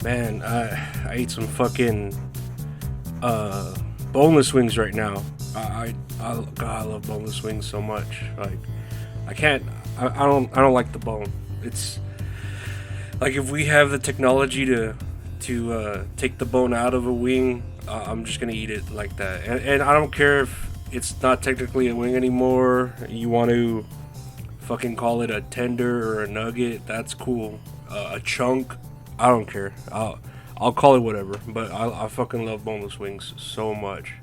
Man, I ate some fucking boneless wings right now. God, I love boneless wings so much. Like, I can't. I don't like the bone. It's like if we have the technology to take the bone out of a wing, I'm just gonna eat it like that. And I don't care if it's not technically a wing anymore. You want to fucking call it a tender or a nugget? That's cool. A chunk? I don't care. I'll call it whatever. But I fucking love boneless wings so much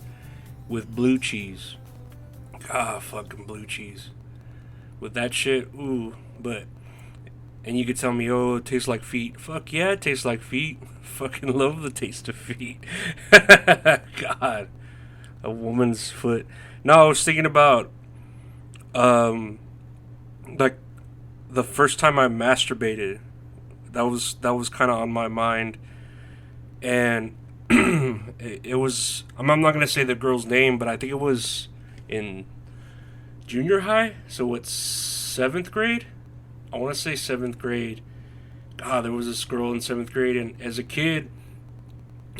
with blue cheese. Ah, fucking blue cheese with that shit. Ooh, but and you could tell me, oh, it tastes like feet. Fuck yeah, it tastes like feet. Fucking love the taste of feet. God, a woman's foot. No, I was thinking about um like the first time I masturbated. That was kind of on my mind, and it was. I'm not gonna say the girl's name, but I think it was in junior high. So what's seventh grade? I want to say seventh grade. God, there was this girl in seventh grade, and as a kid,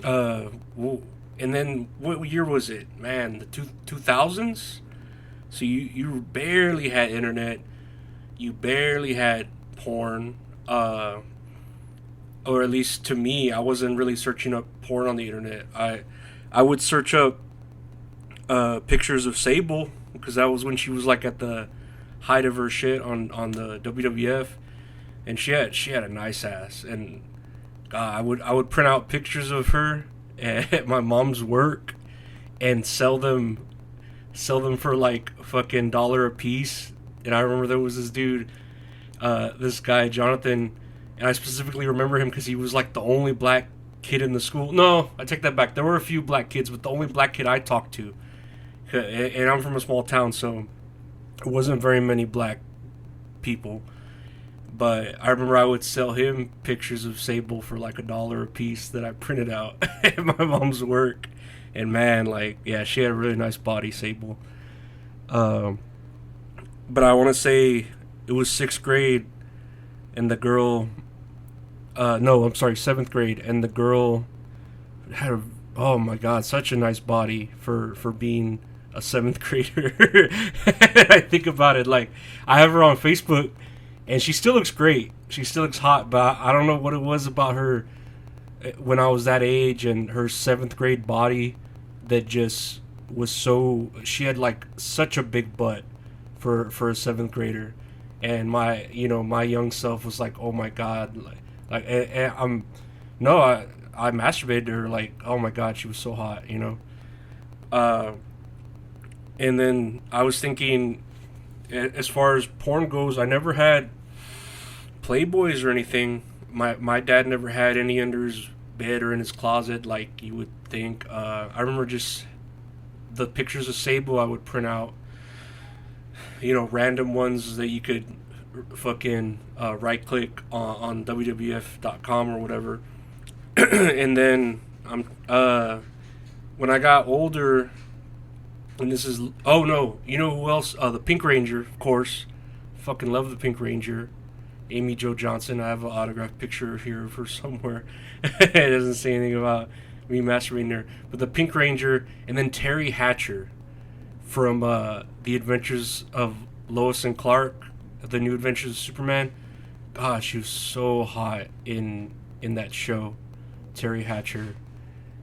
uh, and then what year was it? Man, the two thousands. So you barely had internet. You barely had porn. Or at least to me, I wasn't really searching up porn on the internet. I would search up pictures of Sable because that was when she was like at the height of her shit on the WWF, and she had a nice ass. And I would print out pictures of her at my mom's work and sell them for like fucking dollar a piece. And I remember there was this dude, this guy Jonathan, and I specifically remember him because he was like the only black kid in the school. No, I take that back. There were a few black kids, but the only black kid I talked to, and I'm from a small town, so it wasn't very many black people. But I remember I would sell him pictures of Sable for like a dollar a piece that I printed out at my mom's work. And man, like, yeah, she had a really nice body, Sable. Um, but I want to say it was sixth grade, and the girl, no, I'm sorry, seventh grade, and the girl had oh my god, such a nice body for being a seventh grader. I think about it, like, I have her on Facebook, and she still looks great. She still looks hot, but I don't know what it was about her when I was that age and her seventh grade body that just was so. She had like such a big butt for a seventh grader, and my young self was like, oh my god, and I'm no, I masturbated to her like, oh my god, she was so hot. Uh, and then I was thinking, as far as porn goes, I never had Playboys or anything. My dad never had any under his bed or in his closet like you would think. I remember just the pictures of Sable I would print out, random ones that you could fucking right click on WWF.com or whatever. And then when I got older, and this is, oh no, you know who else? The Pink Ranger, of course. Fucking love the Pink Ranger. Amy Jo Johnson. I have an autographed picture here of her somewhere. It doesn't say anything about me masturbating her. But the Pink Ranger, and then Terry Hatcher from The Adventures of Lois and Clark, The New Adventures of Superman. God, she was so hot in that show, Terry Hatcher.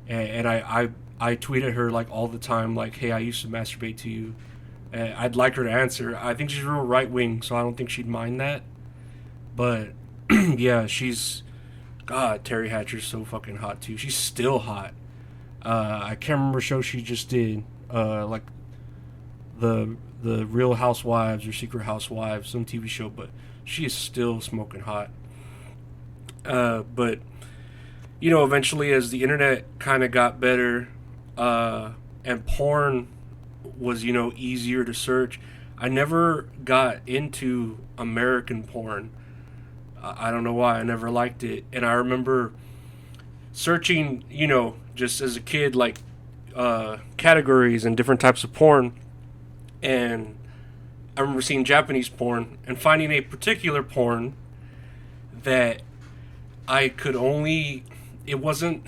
And I tweet at her like all the time, like, hey, I used to masturbate to you. I'd like her to answer. I think she's real right wing, so I don't think she'd mind that. But yeah, God, Terry Hatcher's so fucking hot too. She's still hot. I can't remember a show she just did, like the Real Housewives or Secret Housewives, some TV show, but she is still smoking hot. But eventually as the internet kind of got better, and porn was easier to search, I never got into American porn. I don't know why. I never liked it. And I remember searching, just as a kid, like categories and different types of porn. And I remember seeing Japanese porn and finding a particular porn that I could only it wasn't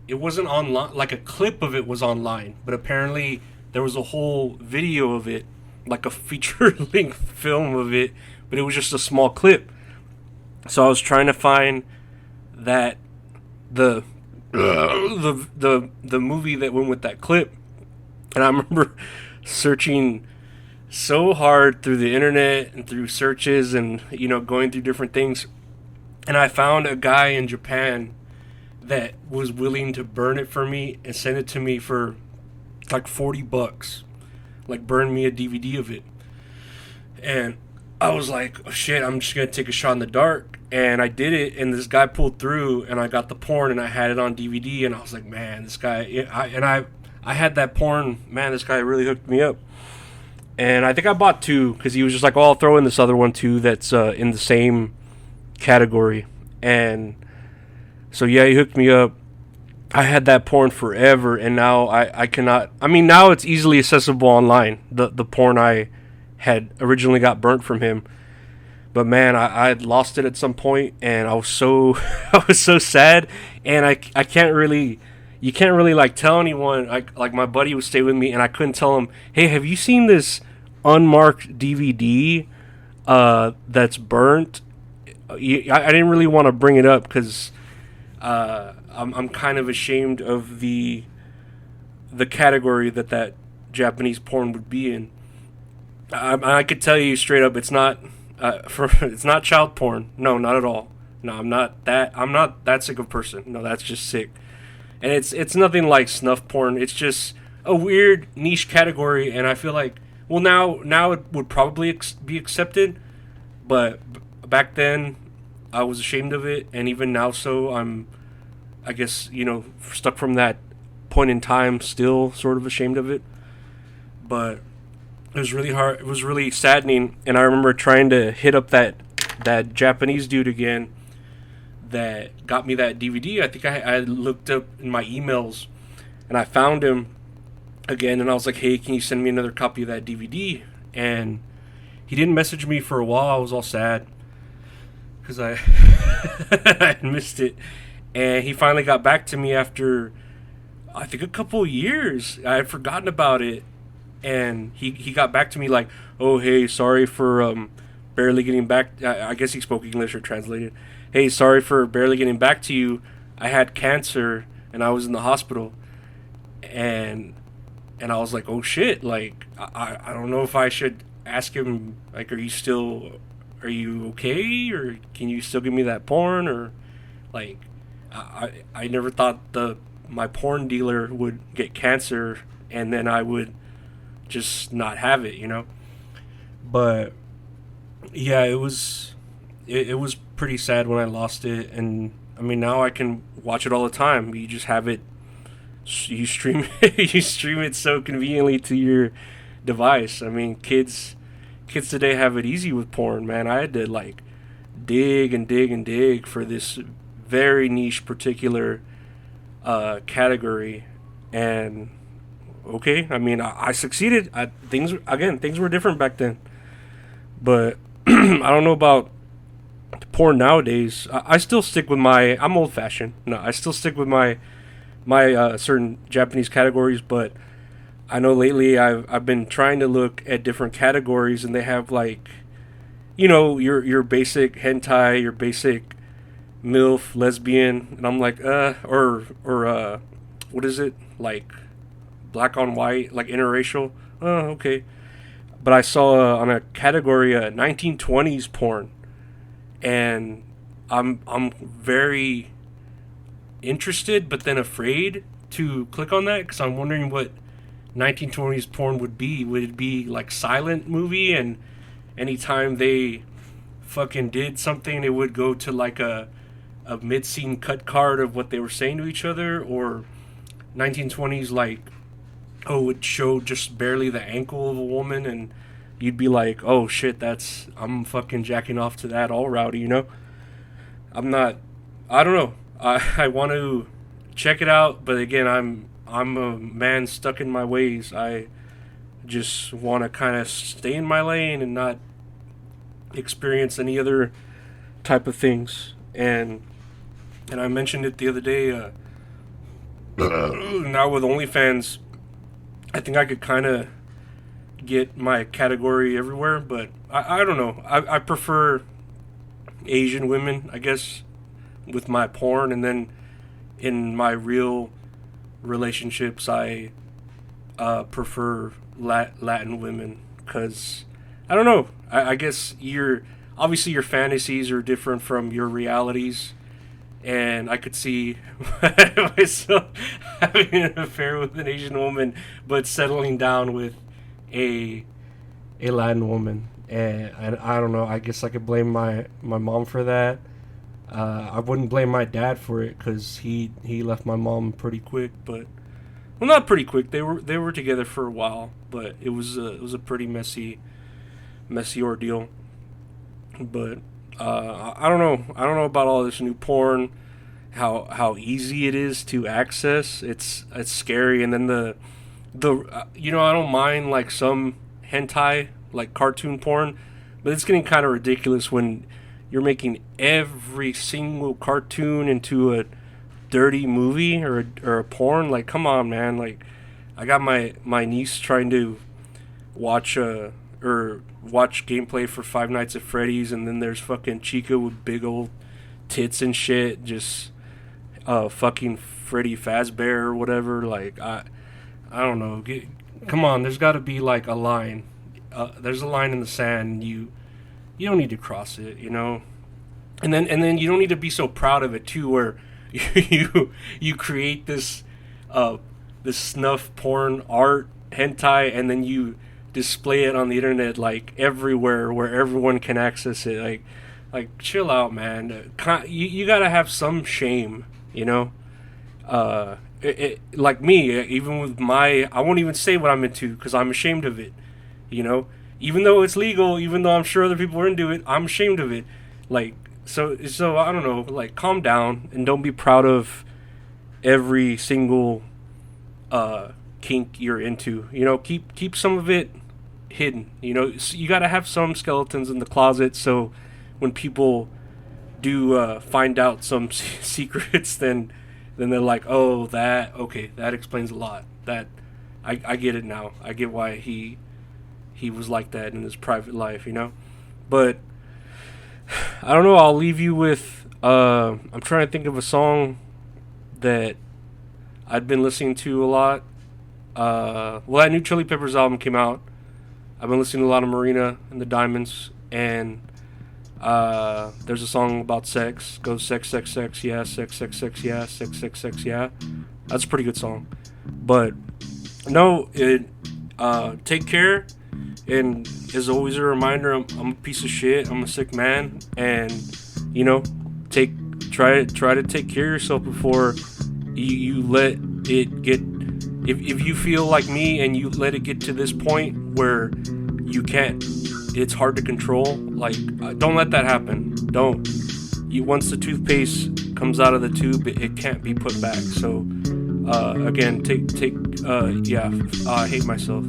it wasn't online. Like a clip of it was online, but apparently there was a whole video of it, like a feature length film of it, but it was just a small clip. So I was trying to find that the the movie that went with that clip, and I remember searching so hard through the internet and through searches and going through different things, and I found a guy in Japan that was willing to burn it for me and send it to me for like $40, like burn me a DVD of it. And I was like, oh, shit, I'm just gonna take a shot in the dark. And I did it, and this guy pulled through, and I got the porn, and I had it on DVD, and I was like, man, this guy, I had that porn, man, this guy really hooked me up. And I think I bought two because he was just like, oh, I'll throw in this other one too that's in the same category. And so yeah, he hooked me up. I had that porn forever, and now I cannot. I mean, now it's easily accessible online. The porn I had originally got burnt from him, but man, I had lost it at some point, and I was so I was so sad, and I can't really. You can't really like tell anyone. Like my buddy would stay with me, and I couldn't tell him, hey, have you seen this unmarked DVD that's burnt? I didn't really want to bring it up because I'm kind of ashamed of the category that Japanese porn would be in. I could tell you straight up, it's not it's not child porn. No, not at all. No, I'm not that sick of a person. No, that's just sick. And it's nothing like snuff porn. It's just a weird niche category, and I feel like, well, now it would probably be accepted, but back then I was ashamed of it, and even now, so I'm, I guess, stuck from that point in time, still sort of ashamed of it. But it was really hard. It was really saddening, and I remember trying to hit up that Japanese dude again that got me that DVD. I think I looked up in my emails, and I found him again, and I was like, hey, can you send me another copy of that DVD? And he didn't message me for a while. I was all sad because I I missed it, and he finally got back to me after I think a couple of years. I had forgotten about it, and he got back to me like, oh, hey, sorry for barely getting back. I guess he spoke English or translated. Hey, sorry for barely getting back to you. I had cancer and I was in the hospital. And I was like, oh shit, like I don't know if I should ask him, like, are you okay, or can you still give me that porn, or like I never thought my porn dealer would get cancer and then I would just not have it. But yeah, it was pretty sad when I lost it, and I mean, now I can watch it all the time. You just have it, you stream you stream it so conveniently to your device. I mean, kids today have it easy with porn, man. I had to like dig and dig and dig for this very niche particular category, and okay, I mean, I succeeded. Things were different back then, but I don't know about porn nowadays. I still stick with my. I'm old fashioned. No, I still stick with my certain Japanese categories, but I know lately I've been trying to look at different categories, and they have like, your basic hentai, your basic MILF lesbian, and I'm like, or what is it, like black on white, like interracial. Oh, okay. But I saw on a category 1920s porn, and I'm very interested, but then afraid to click on that because I'm wondering what 1920s porn would be. Would it be like silent movie, and anytime they fucking did something, it would go to like a mid-scene cut card of what they were saying to each other, or 1920s like, oh, it would show just barely the ankle of a woman, and you'd be like, oh shit, I'm fucking jacking off to that all rowdy, I'm not, I don't know. I want to check it out, but again, I'm a man stuck in my ways. I just want to kind of stay in my lane and not experience any other type of things. And And I mentioned it the other day. Now with OnlyFans, I think I could kind of get my category everywhere, but I don't know. I prefer Asian women, I guess, with my porn, and then in my real relationships, I prefer Latin women because I don't know. I guess obviously your fantasies are different from your realities, and I could see myself having an affair with an Asian woman, but settling down with a Latin woman. And I don't know. I guess I could blame my mom for that. I wouldn't blame my dad for it because he left my mom pretty quick, but well, not pretty quick. They were together for a while, but it was a pretty messy ordeal. But I don't know. I don't know about all this new porn. How easy it is to access. It's scary. And then the I don't mind like some hentai like cartoon porn, but it's getting kind of ridiculous when you're making every single cartoon into a dirty movie or a porn. Like, come on, man. Like, I got my niece trying to watch or watch gameplay for Five Nights at Freddy's, and then there's fucking Chica with big old tits and shit, just fucking Freddy Fazbear or whatever. Like, I don't know. Come on, there's got to be like a line. There's a line in the sand. You don't need to cross it, you know. And then you don't need to be so proud of it too, where you create this snuff porn art hentai, and then you display it on the internet like everywhere where everyone can access it. Like chill out, man. You gotta have some shame, you know. Like me, even with I won't even say what I'm into because I'm ashamed of it. You know, even though it's legal, even though I'm sure other people are into it, I'm ashamed of it. Like, so I don't know. Like, calm down and don't be proud of every single kink you're into. You know, keep some of it hidden. You know, you got to have some skeletons in the closet so when people do find out some secrets, then they're like, oh, that explains a lot. That I get it now. I get why he was like that in his private life, you know. But I don't know. I'll leave you with. I'm trying to think of a song that I'd been listening to a lot. Well, that new Chili Peppers album came out. I've been listening to a lot of Marina and the Diamonds, and there's a song about sex. Goes sex, sex, sex, yeah, sex, sex, sex, yeah, sex, sex, sex, yeah. That's a pretty good song. But no, take care. And as always, a reminder, I'm a piece of shit. I'm a sick man, and you know, try to take care of yourself before you let it get. If you feel like me and you let it get to this point where you can't, it's hard to control. Like, don't let that happen. Don't. Once the toothpaste comes out of the tube, it can't be put back. So, again, I hate myself.